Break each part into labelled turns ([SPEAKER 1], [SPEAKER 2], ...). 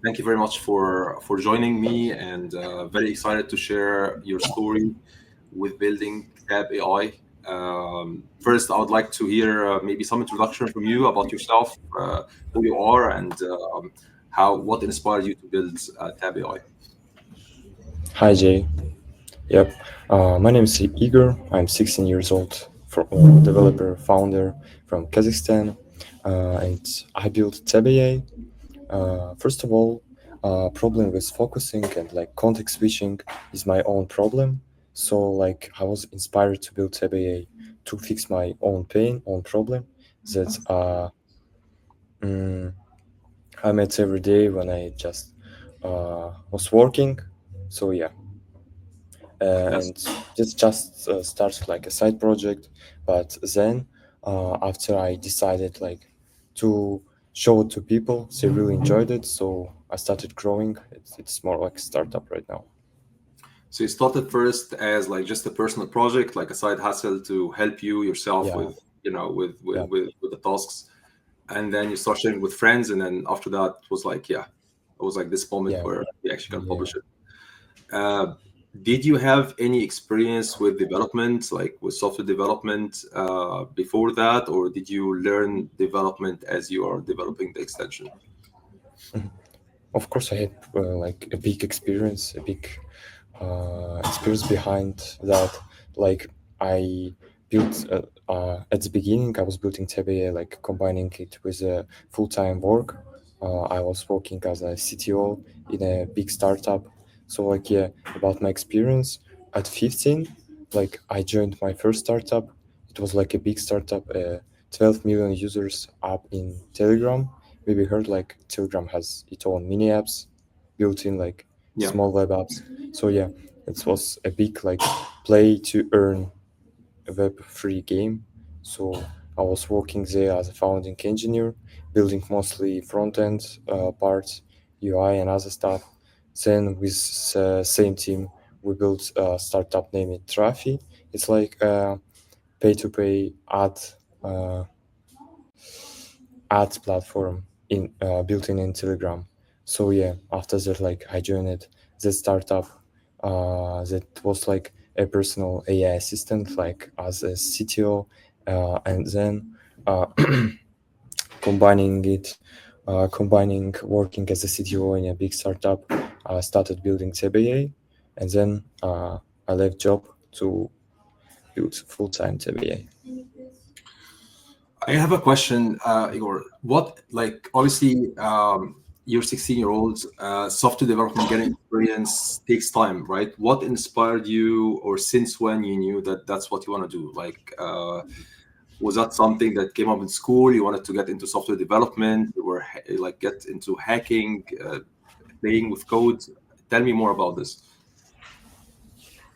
[SPEAKER 1] thank you very much for joining me, and very excited to share your story with building Tab AI. First, I would like to hear maybe some introduction from you about yourself, who you are, and how what inspired you to build Tab AI.
[SPEAKER 2] Hi Jay. Yep. My name is Igor. I'm 16 years old, developer founder from Kazakhstan, and I built TBA. First of all, problem with focusing and like context switching is my own problem. So like I was inspired to build TBA to fix my own pain, own problem that mm, I met every day when I just was working. So yeah,
[SPEAKER 1] That's
[SPEAKER 2] and this just starts like a side project, but then after I decided like to show it to people, they really enjoyed it, so I started growing. It's more like a startup right now.
[SPEAKER 1] so you started first as like just a personal project, like a side hustle to help you yourself
[SPEAKER 2] Yeah,
[SPEAKER 1] with
[SPEAKER 2] yeah,
[SPEAKER 1] with the tasks, and then you start sharing with friends, and then after that it was like, yeah, it was like this moment
[SPEAKER 2] yeah,
[SPEAKER 1] where you actually can
[SPEAKER 2] yeah.
[SPEAKER 1] publish it. uh, did you have any experience with development, like with software development, before that, or did you learn development as you are developing the extension?
[SPEAKER 2] Mhm. Of course I had like a big experience, a big experience behind that. Like I built at the beginning I was building TBA, like combining it with a full-time work. I was working as a CTO in a big startup. So like yeah, about my experience at 15, like I joined my first startup. It was like a big startup, 12 million users app in Telegram. Maybe heard like Telegram has its own mini apps built in, like
[SPEAKER 1] Yeah.
[SPEAKER 2] small web apps. So yeah, it was a big like play to earn a web free game. So I was working there as a founding engineer, building mostly front end parts, UI and other stuff. Then with same team, we built a startup named Trafi. It's like a pay to pay uh, ads platform in built in Telegram. So yeah, after that, like I joined the startup that was like a personal AI assistant, like as a CTO, and then uh, combining it, combining working as a CTO in a big startup, I started building TBA, and then I left job to build full time TBA.
[SPEAKER 1] I have a question, Igor. What, like, obviously, you're 16-year-old, software development, getting experience takes time, right? What inspired you, or since when you knew that that's what you want to do? Like, was that something that came up in school? You wanted to get into software development, or like get into hacking, playing with code? Tell me more about this.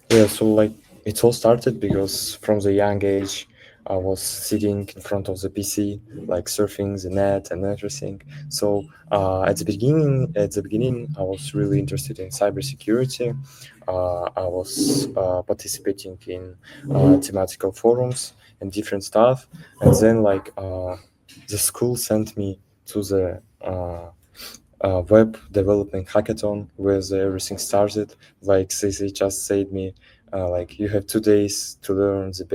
[SPEAKER 2] Yeah, so like it all started because from the young age, I was sitting in front of the PC, like surfing the net and everything. So at the beginning, I was really interested in cybersecurity. I was participating in thematical forums and different stuff, and then like the school sent me to the web development hackathon where everything started. Like they just said me, like you have 2 days to learn the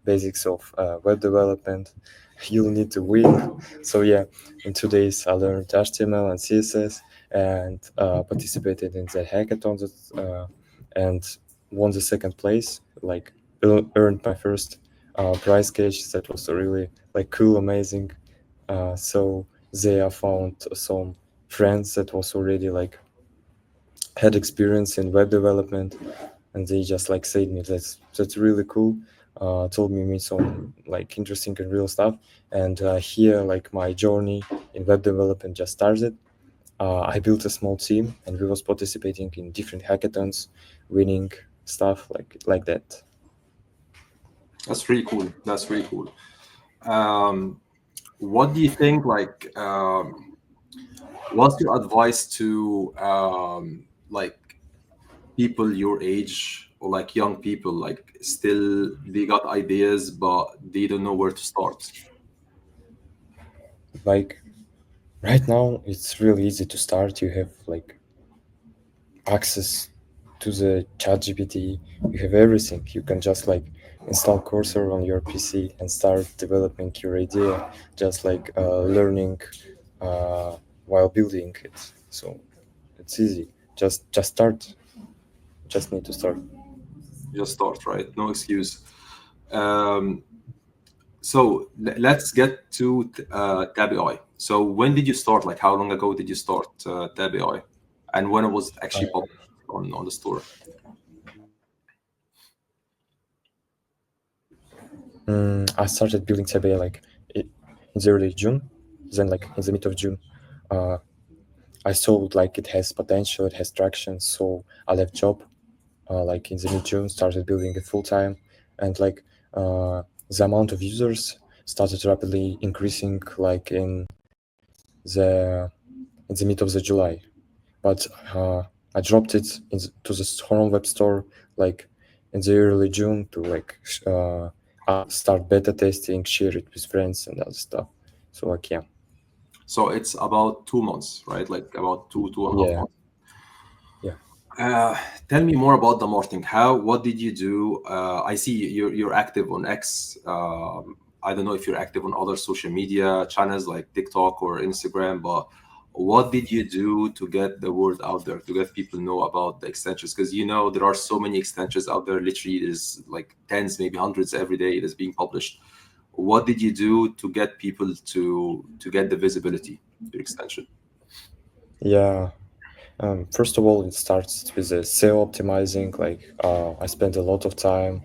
[SPEAKER 2] basics of web development. You'll need to win. So yeah, in 2 days I learned HTML and CSS and participated in the hackathon and won the second place. Like earned my first prize cash. That was really like cool, amazing. So they have found some friends that was already like had experience in web development, and they just like said me that's really cool. Told me some like interesting and real stuff, and here like my journey in web development just started. I built a small team and we was participating in different hackathons, winning stuff like that.
[SPEAKER 1] That's really cool. That's really cool. Um, what do you think? Like, what's your advice to like people your age, or like young people, like still they got ideas but they don't know where to start?
[SPEAKER 2] Like right now it's really easy to start. You have like access to the chat GPT, you have everything. You can just like install cursor on your PC and start developing your idea, just like learning uh, while building it. So it's easy. Just start. Just need to start.
[SPEAKER 1] Just start, right? No excuse. Um, so let's get to Tabi. So when did you start? Like how long ago did you start Tabi? And when it was actually published on the store?
[SPEAKER 2] I started building Tabe like in the early June. Then like in the mid of June, uh, I saw like it has potential, it has traction. So I left job like in the mid June, started building it full time, and like the amount of users started rapidly increasing like the in the mid of the July. But I dropped it to the home web store like in the early June to like start beta testing, share it with friends and other stuff. So like yeah,
[SPEAKER 1] So it's about 2 months, right? Like about two and a half
[SPEAKER 2] yeah,
[SPEAKER 1] months.
[SPEAKER 2] yeah.
[SPEAKER 1] Uh, Tell me more about the marketing. What did you do? I see you're active on X. I don't know if you're active on other social media channels like TikTok or Instagram, but what did you do to get the word out there, to get people know about the extensions? Because there are so many extensions out there. Literally, there's like tens, maybe hundreds every day that is being published. What did you do to get people to get the visibility to your extension?
[SPEAKER 2] Yeah. First of all, it starts with the SEO optimizing. Like, I spent a lot of time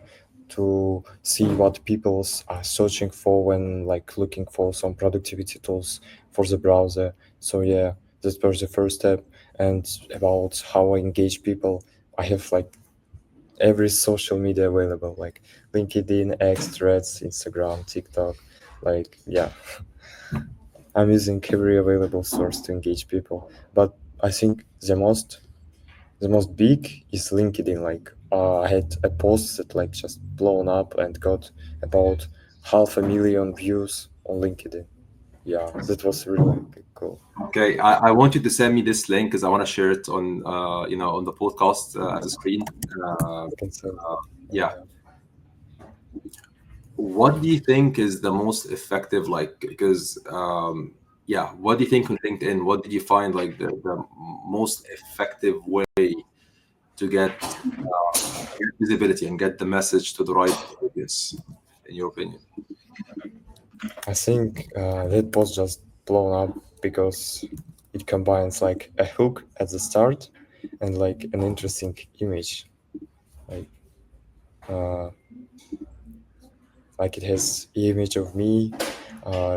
[SPEAKER 2] to see what people are searching for when like looking for some productivity tools for the browser. So yeah, that was the first step. And about how I engage people, I have like every social media available, like LinkedIn, X, Threads, Instagram, TikTok. Like, yeah, I'm using every available source to engage people. But I think the most big is LinkedIn. Like I had a post that like just blown up and got about 500,000 views on LinkedIn. Yeah, that was really cool.
[SPEAKER 1] Okay, I want you to send me this link because I want to share it on on the podcast as a screen. Uh,
[SPEAKER 2] I can send it.
[SPEAKER 1] yeah,
[SPEAKER 2] Yeah.
[SPEAKER 1] what do you think is the most effective? Like, because yeah, what do you think on LinkedIn? What did you find like the most effective way to get visibility and get the message to the right audience, in your opinion?
[SPEAKER 2] I think that post just blown up because it combines like a hook at the start and like an interesting image. Like uh, like it has image of me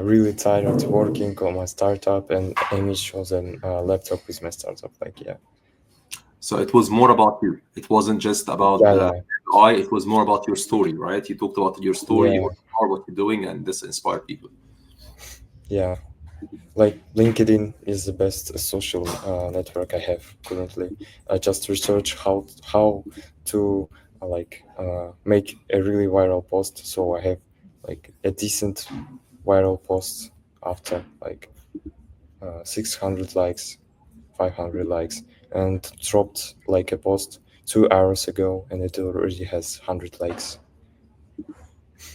[SPEAKER 2] really tired working on my startup and image shows an laptop with my startup. Like yeah,
[SPEAKER 1] So it was more about you. It wasn't just about
[SPEAKER 2] yeah,
[SPEAKER 1] the
[SPEAKER 2] yeah,
[SPEAKER 1] I. It was more about your story, right? You talked about your story,
[SPEAKER 2] yeah,
[SPEAKER 1] what you are, what you're doing, and this inspired people.
[SPEAKER 2] yeah. Like LinkedIn is the best social network I have currently. I just research how to make a really viral post, so I have like a decent viral post after like 600 likes, 500 likes, and dropped like a post 2 hours ago, and it already has 100 likes.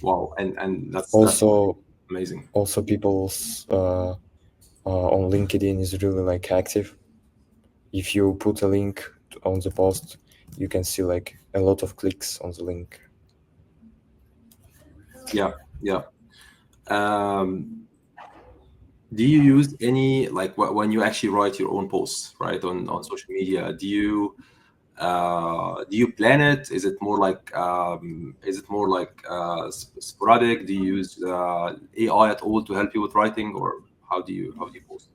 [SPEAKER 1] Wow, and that's
[SPEAKER 2] Also,
[SPEAKER 1] amazing.
[SPEAKER 2] also people's on LinkedIn is really like active. If you put a link on the post, you can see like a lot of clicks on the link.
[SPEAKER 1] Yeah, yeah. Um, do you use any like when you actually write your own posts, right, on social media? Do you plan it? Is it more like sporadic? Do you use AI at all to help you with writing, or how do you post?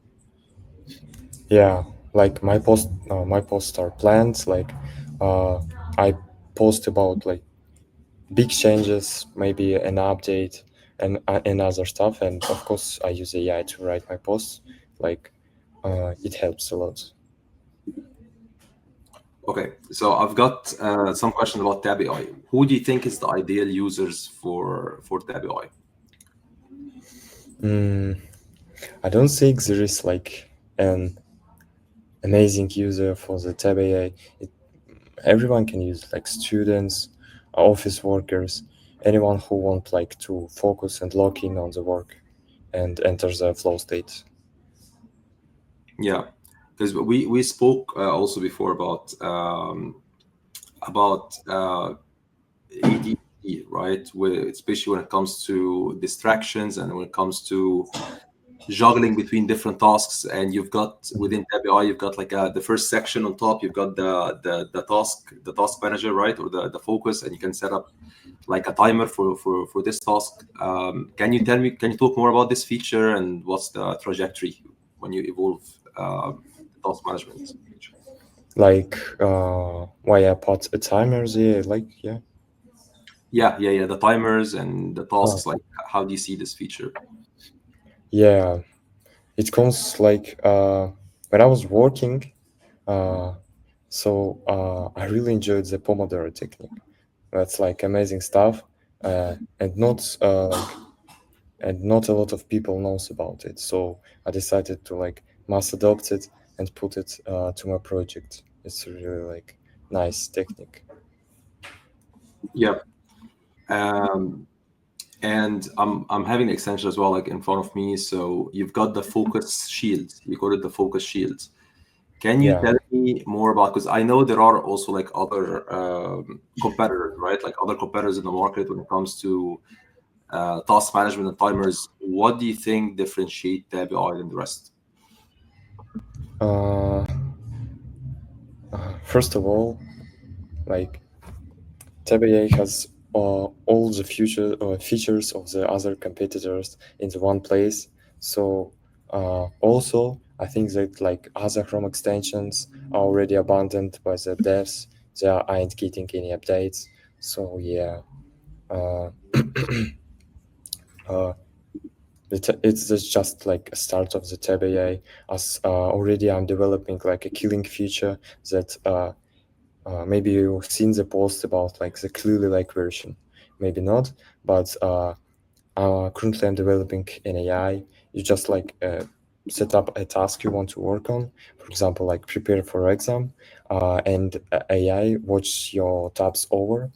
[SPEAKER 2] Yeah, like my posts are planned. Like uh, I post about like big changes, maybe an update and other stuff. And of course, I use AI to write my posts. Like it helps a lot.
[SPEAKER 1] Okay, so I've got some questions about Tabi. Who do you think is the ideal users for Tabi?
[SPEAKER 2] Mm, I don't think there is like an amazing user for the Tab AI. It, everyone can use, like students, office workers, anyone who want like to focus and lock in on the work and enter the flow state.
[SPEAKER 1] Yeah, because we spoke also before about ADD, right? Especially when it comes to distractions and when it comes to juggling between different tasks. And you've got within TabAI, you've got like the first section on top. You've got the task manager, right, or the focus, and you can set up like a timer for this task. Can you tell me? Can you talk more about this feature and what's the trajectory when you evolve the task management feature?
[SPEAKER 2] Like why I put a timer there, like yeah.
[SPEAKER 1] Yeah. The timers and the
[SPEAKER 2] Oh,
[SPEAKER 1] tasks. Like, how do you see this feature?
[SPEAKER 2] yeah. It comes like when I was working, uh, I really enjoyed the Pomodoro technique. That's like amazing stuff, and not a lot of people knows about it. So I decided to like mass adopt it and put it to my project. It's a really like nice technique.
[SPEAKER 1] Yeah. Um, and I'm having the extension as well, like in front of me. So you've got the focus shield. You call it the focus shield. Can you
[SPEAKER 2] Yeah.
[SPEAKER 1] tell me more about? Because I know there are also like other competitors, right? Like other competitors in the market when it comes to task management and timers. What do you think differentiate TabAI than the rest?
[SPEAKER 2] Uh, First of all, like TabAI has all the future features of the other competitors in the one place. So also, I think that like other Chrome extensions are already abandoned by the devs. They aren't getting any updates. So yeah, uh, uh, it's just like a start of the Tab AI. As already I'm developing like a killing feature that maybe you've seen the post about like the clearly like version, maybe not, but currently I'm developing an AI. You just like set up a task you want to work on, for example, like prepare for exam, and AI watch your tabs over,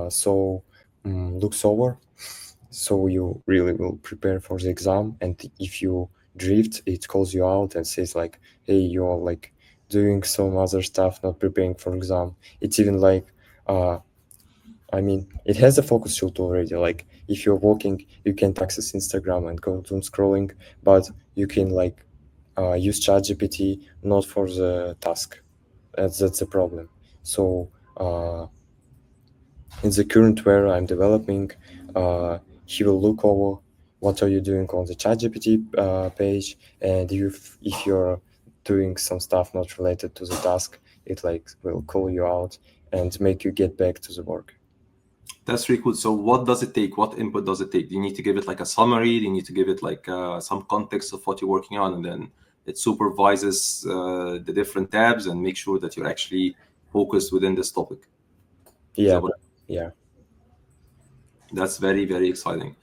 [SPEAKER 2] so looks over, so you really will prepare for the exam. And if you drift, it calls you out and says like, hey, you're like doing some other stuff, not preparing for exam. It's even like uh I mean, it has a focus shield already. Like if you're walking, you can't access Instagram and go doom scrolling, but you can like use ChatGPT not for the task. That's the problem. So uh, in the current where I'm developing, he will look over what are you doing on the ChatGPT page, and if you're doing some stuff not related to the task, it like will call you out and make you get back to the work.
[SPEAKER 1] That's really cool. So what does it take? What input does it take? Do you need to give it like a summary? Do you need to give it like some context of what you're working on, and then it supervises the different tabs and make sure that you're actually focused within this topic? Is that
[SPEAKER 2] Yeah,
[SPEAKER 1] what?
[SPEAKER 2] yeah,
[SPEAKER 1] That's very, very exciting.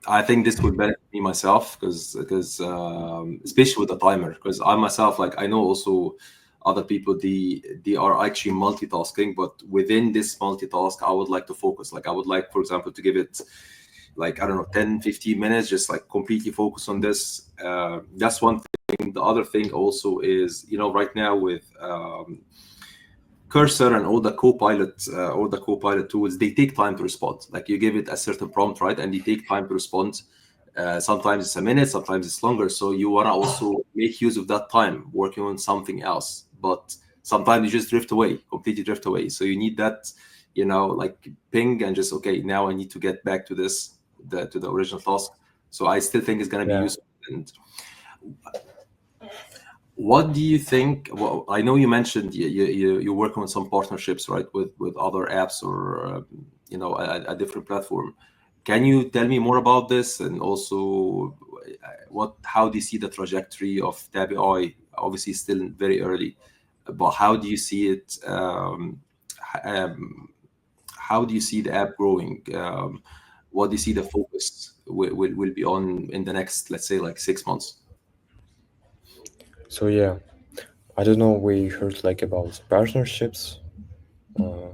[SPEAKER 1] I think this would benefit me myself because especially with the timer, because I myself, like, I know also other people, they are actually multitasking, but within this multitask I would like to focus. Like, I would like, for example, to give it like, I don't know, 10-15 minutes, just like completely focus on this. That's one thing. The other thing also is, right now with Cursor and all the Copilot tools, they take time to respond. Like, you give it a certain prompt, right, and they take time to respond. Sometimes it's a minute, sometimes it's longer. So you want to also make use of that time working on something else. But sometimes you just drift away, completely drift away. So you need that, like ping and just, okay, now I need to get back to to the original task. So I still think it's going to be
[SPEAKER 2] yeah.
[SPEAKER 1] useful. And what do you think? Well, I know you mentioned you're working on some partnerships, right, with other apps or a different platform. Can you tell me more about this, and also how do you see the trajectory of TabAI? Obviously, still very early, but how do you see it? How do you see the app growing? what do you see the focus will be on in the next, let's say, like 6 months?
[SPEAKER 2] So yeah, I don't know. We heard like about partnerships. Uh,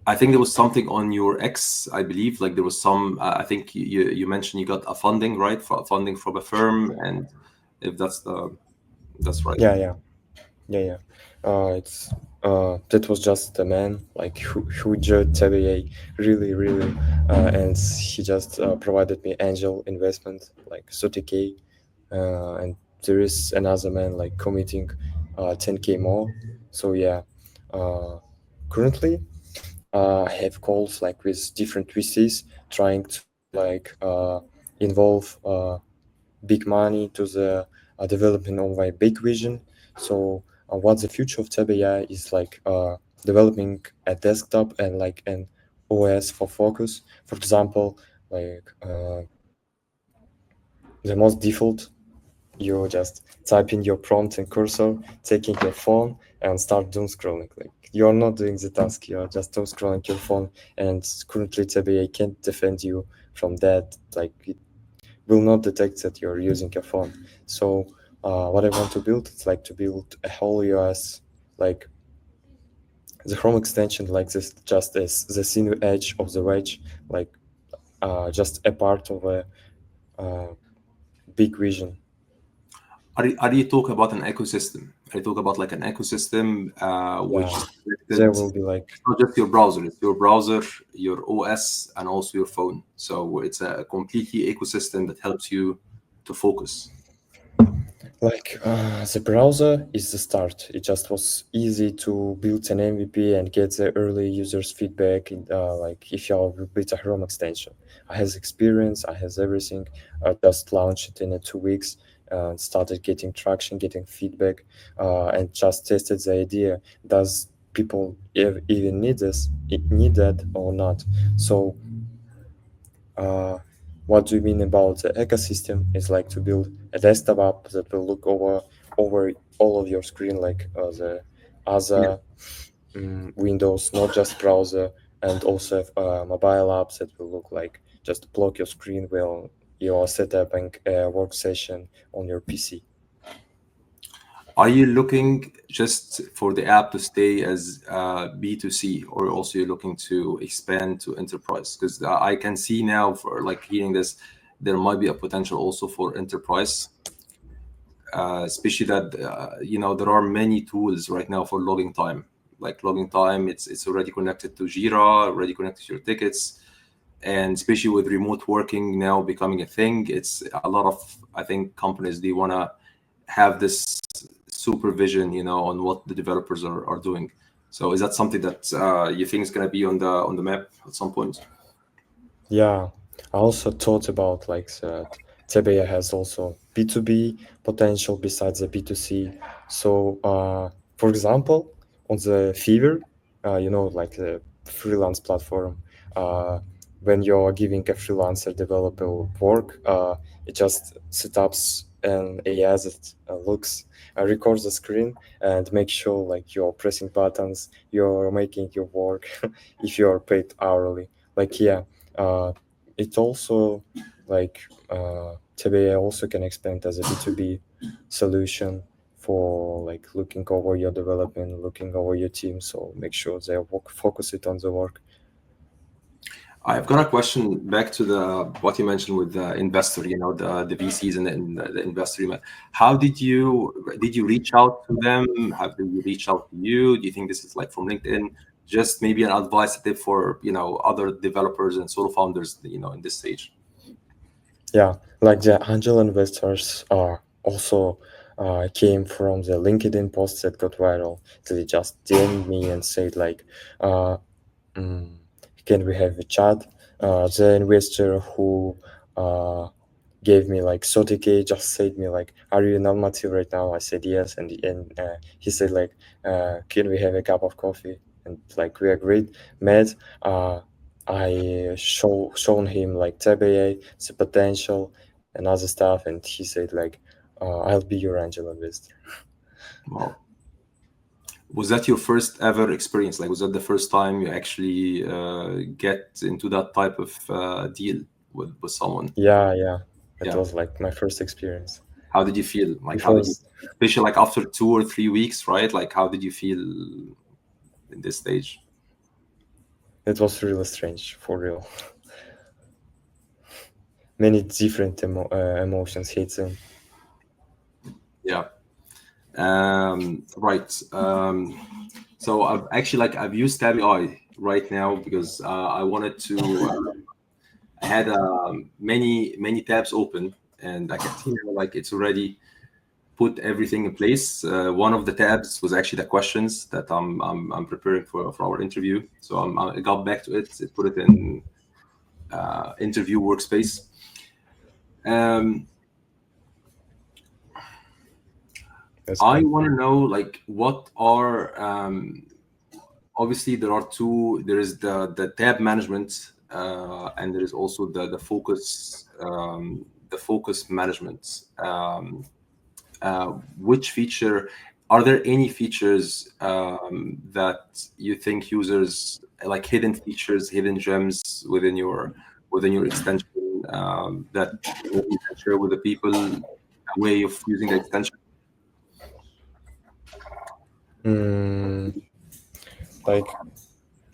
[SPEAKER 1] I think there was something on your X, I believe. Like there was some. I think you mentioned you got a funding, right? Funding from a firm, and if that's right.
[SPEAKER 2] yeah, yeah, yeah. It's that was just a man like who judged TBA really, really, and he just provided me angel investment like 30K, and there is another man like committing 10K more. So yeah, uh, currently I have calls like with different VCs trying to like involve big money to the development of a big vision. So what the future of Tab AI is like developing a desktop and like an OS for focus. For example, like the most default, you just type in your prompt and cursor, taking your phone and start doom scrolling. Like you're not doing the task, you're just doom scrolling your phone. And currently Tab AI can't defend you from that. Like it will not detect that you're using your phone. So what I want to build is like to build a whole OS, like the Chrome extension, like this, just as the thin edge of the wedge, like just a part of a uh, big vision.
[SPEAKER 1] Are you talk about an ecosystem? Are you talk about like an ecosystem which
[SPEAKER 2] Yeah,
[SPEAKER 1] is
[SPEAKER 2] there
[SPEAKER 1] connected?
[SPEAKER 2] will be like
[SPEAKER 1] It's not just your browser; it's your browser, your OS, and also your phone. So it's a completely ecosystem that helps you to focus.
[SPEAKER 2] the browser is the start. It just was easy to build an MVP and get the early users feedback. Like if you build a Chrome extension, I has experience, I has everything. I just launched it in 2 weeks. Started getting traction, getting feedback, and just tested the idea. Does people even need this? Need that or not? So uh, what do you mean about the ecosystem? Is like to build a desktop app that will look over all of your screen, like the
[SPEAKER 1] Yeah.
[SPEAKER 2] other Windows, not just browser, and also have mobile apps that will look like just block your screen while you are setting a work session on your PC.
[SPEAKER 1] Are you looking just for the app to stay as B2C, or also you're looking to expand to enterprise? Because I can see now, for like hearing this, there might be a potential also for enterprise, especially that there are many tools right now for logging time. Like logging time, it's already connected to Jira, already connected to your tickets, and especially with remote working now becoming a thing, it's a lot of, I think, companies, they want to have this supervision, on what the developers are doing. So is that something that you think is going to be on the map at some point?
[SPEAKER 2] Yeah, I also thought about like that Tebea has also B2B potential besides the B2C. So, for example, on the Fiverr, like the freelance platform, uh, when you're giving a freelancer developer work, it just set up an AI that looks, records the screen and make sure like you're pressing buttons, you're making your work if you're paid hourly. Like, yeah, uh, it also like TBA also can expand as a B2B solution for like looking over your development, looking over your team. So make sure they work, focus it on the work.
[SPEAKER 1] I've got a question back to the what you mentioned with the investor, the VCs and the investor. How did you reach out to them? Have they reached out to you? Do you think this is like from LinkedIn? Just maybe an advice tip for other developers and solo founders, in this stage.
[SPEAKER 2] Yeah, like the angel investors are also came from the LinkedIn posts that got viral. So they just DM'd me and said like, uh, mm, can we have a chat? The investor who uh, gave me like 30K just said me like, are you normative right now? I said yes, and he said like, can we have a cup of coffee? And like we agreed, met. I shown him like TBA, the potential and other stuff, and he said like, I'll be your angel investor.
[SPEAKER 1] Wow. Was that your first ever experience? Like, was that the first time you actually get into that type of deal with someone?
[SPEAKER 2] Yeah, it
[SPEAKER 1] Yeah.
[SPEAKER 2] was like my first experience.
[SPEAKER 1] How did you feel? Like, how
[SPEAKER 2] Before,
[SPEAKER 1] did you, especially like after 2 or 3 weeks, right? Like, how did you feel in this stage?
[SPEAKER 2] it was really strange, for real. Many different emotions hitting.
[SPEAKER 1] Yeah. Right. So I've used Tabby Eye right now because I wanted to. I had many tabs open, and I can see now like it's already put everything in place. One of the tabs was actually the questions that I'm preparing for our interview. So I got back to it. It put it in interview workspace. Um,
[SPEAKER 2] That's
[SPEAKER 1] I
[SPEAKER 2] cool.
[SPEAKER 1] want to know like what are obviously there are two. There is the tab management, and there is also the focus management. Which feature are there any features that you think users like hidden features, hidden gems within your extension that maybe you can share with the people a way of using the extension?
[SPEAKER 2] Mm, like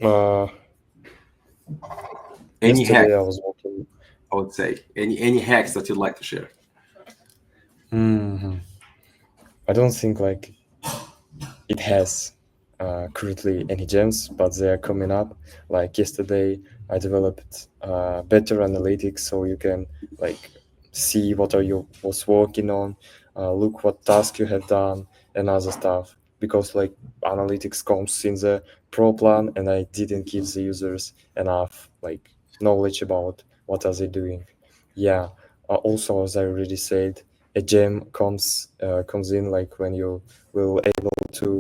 [SPEAKER 2] uh,
[SPEAKER 1] Any
[SPEAKER 2] yesterday, I
[SPEAKER 1] hacks,
[SPEAKER 2] was walking.
[SPEAKER 1] I would say. Any hacks that you'd like to share?
[SPEAKER 2] Mhm. I don't think like it has currently any gems, but they are coming up. Like yesterday, I developed better analytics, so you can like see what are you was working on, look what task you have done, and other stuff. Because like analytics comes in the pro plan, and I didn't give the users enough like knowledge about what are they doing. Yeah. Also, as I already said, a gem comes in like when you will able to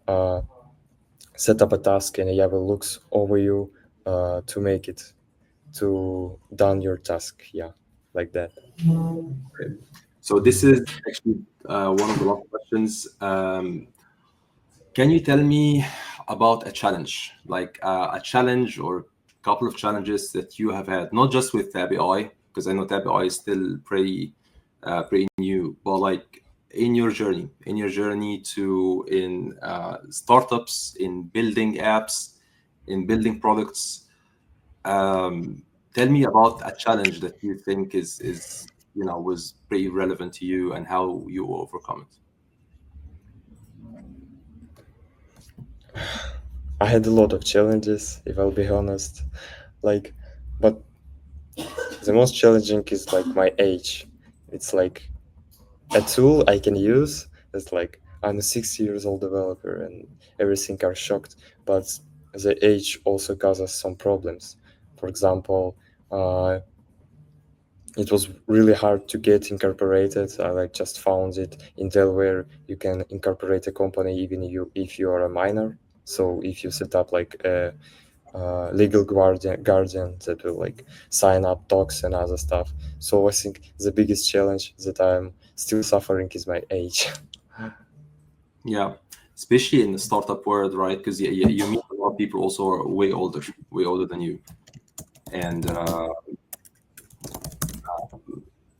[SPEAKER 2] uh, set up a task and Java looks over you to make it to done your task. Yeah, like that.
[SPEAKER 1] Okay. So this is actually one of the last questions. Can you tell me about a challenge, like a challenge or a couple of challenges that you have had, not just with Tabby Eye, because I know Tabby Eye is still pretty new, but like in your journey to in startups, in building apps, in building products. Um, Tell me about a challenge that you think is was pretty relevant to you and how you overcome it.
[SPEAKER 2] I had a lot of challenges, if I'll be honest. Like, but the most challenging is like my age. It's like a tool I can use. It's like I'm a 6 years old developer and everything are shocked, but the age also causes some problems. For example, uh, it was really hard to get incorporated. I like just found it in Delaware. You can incorporate a company even if you are a minor. So if you set up like a legal guardian that will like sign up docs and other stuff. So I think the biggest challenge that I'm still suffering is my age.
[SPEAKER 1] Yeah, especially in the startup world, right? Because you meet a lot of people also are way older than you, and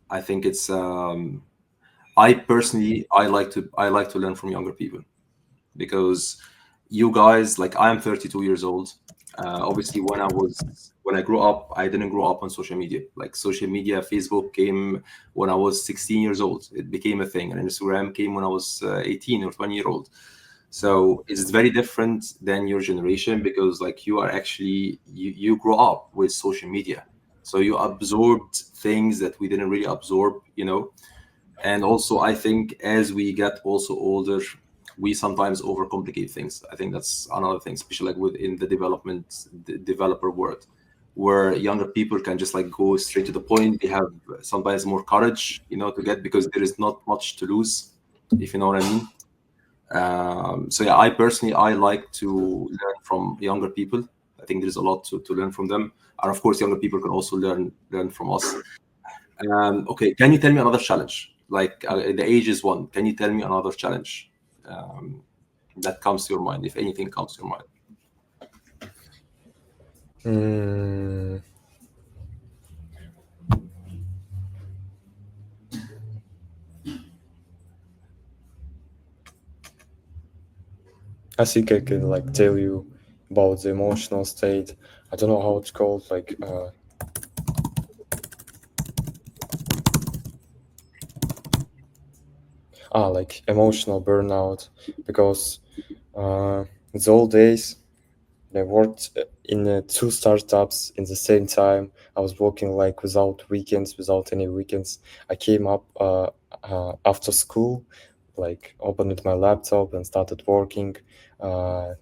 [SPEAKER 1] I think it's. I personally, I like to learn from younger people because you guys, like I am 32 years old. Obviously, when I grew up, I didn't grow up on social media. Like social media, Facebook came when I was 16 years old. It became a thing, and Instagram came when I was 18 or 20-year old. So it's very different than your generation because like you are actually you grow up with social media. So you absorbed things that we didn't really absorb. And also I think as we get also older, we sometimes overcomplicate things. I think that's another thing, especially like within the developer world, where younger people can just like go straight to the point. They have sometimes more courage, to get because there is not much to lose, if you know what I mean. So yeah, I personally I like to learn from younger people. I think there's a lot to learn from them, and of course, younger people can also learn from us. Okay, can you tell me another challenge? Like the age is one. Can you tell me another challenge? Um, that comes to your mind, if anything comes to your mind?
[SPEAKER 2] Mm, I think I can like tell you about the emotional state. I don't know how it's called, like like emotional burnout, because the old days I worked in 2 startups in the same time. I was working like without any weekends. I came up after school, like opened my laptop and started working uh,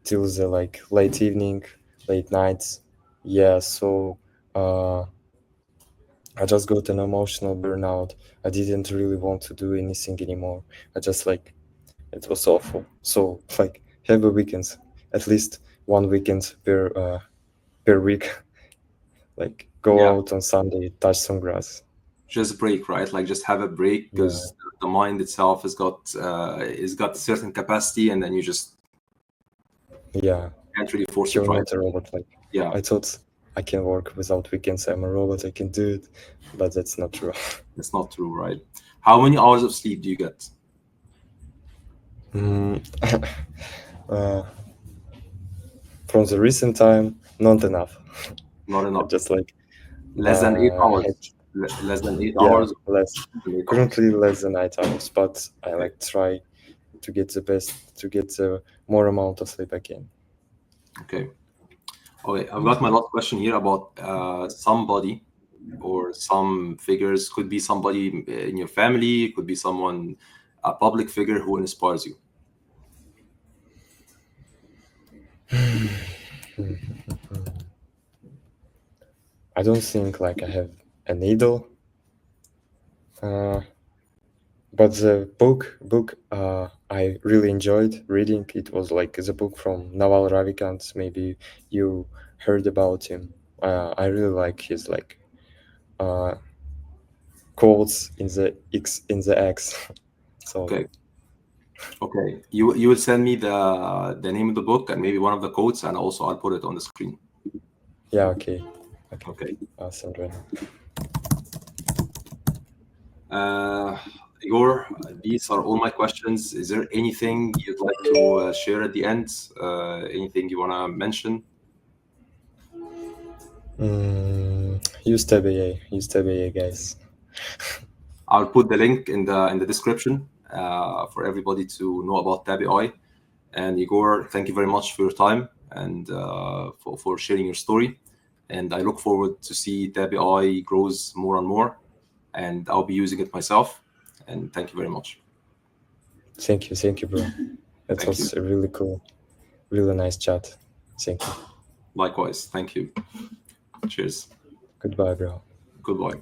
[SPEAKER 2] till the like late evening, late nights. Yeah, so uh, I just got an emotional burnout. I didn't really want to do anything anymore. I just like it was awful. So like have a weekend, at least one weekend per week. Like go
[SPEAKER 1] Yeah,
[SPEAKER 2] out on Sunday, touch some grass.
[SPEAKER 1] just break, right? Like just have a break,
[SPEAKER 2] Yeah,
[SPEAKER 1] because the mind itself has got certain capacity, and then you just
[SPEAKER 2] yeah.
[SPEAKER 1] can't really force it,
[SPEAKER 2] You're
[SPEAKER 1] right?
[SPEAKER 2] not a robot. Like
[SPEAKER 1] Yeah,
[SPEAKER 2] I thought I can work without weekends. I'm a robot. I can do it, but that's not true.
[SPEAKER 1] that's not true, right? How many hours of sleep do you get?
[SPEAKER 2] Mm, uh, from the recent time, not enough.
[SPEAKER 1] Not
[SPEAKER 2] I
[SPEAKER 1] enough.
[SPEAKER 2] just like
[SPEAKER 1] Less than eight
[SPEAKER 2] had,
[SPEAKER 1] hours. Less than eight
[SPEAKER 2] yeah,
[SPEAKER 1] hours.
[SPEAKER 2] less.
[SPEAKER 1] Than 8 hours.
[SPEAKER 2] Currently less than 8 hours, but I
[SPEAKER 1] Okay.
[SPEAKER 2] like try to get the best, to get the more amount of sleep I can.
[SPEAKER 1] Okay. Okay. I've got my last question here about somebody or some figures. Could be somebody in your family. Could be someone, a public figure who inspires you.
[SPEAKER 2] I don't think like I have an idol, uh, but the book I really enjoyed reading. It was like the book from Naval Ravikant. Maybe you heard about him. I really like his like uh, quotes in the X. So
[SPEAKER 1] Okay. Okay. You will send me the name of the book and maybe one of the quotes, and also I'll put it on the screen.
[SPEAKER 2] yeah, okay, okay,
[SPEAKER 1] Okay.
[SPEAKER 2] I'll send right now.
[SPEAKER 1] Uh, Igor, these are all my questions. Is there anything you'd like to share at the end? Anything you want to mention?
[SPEAKER 2] Use Tab AI, guys.
[SPEAKER 1] I'll put the link in the description for everybody to know about Tabi. And Igor, thank you very much for your time and for sharing your story. And I look forward to see Tabi grows more and more. And I'll be using it myself. And thank you very much.
[SPEAKER 2] Thank you, bro. It
[SPEAKER 1] Thank you.
[SPEAKER 2] was a really cool, really nice chat. Thank you.
[SPEAKER 1] Likewise. Thank you. Cheers.
[SPEAKER 2] Goodbye, bro.
[SPEAKER 1] Goodbye.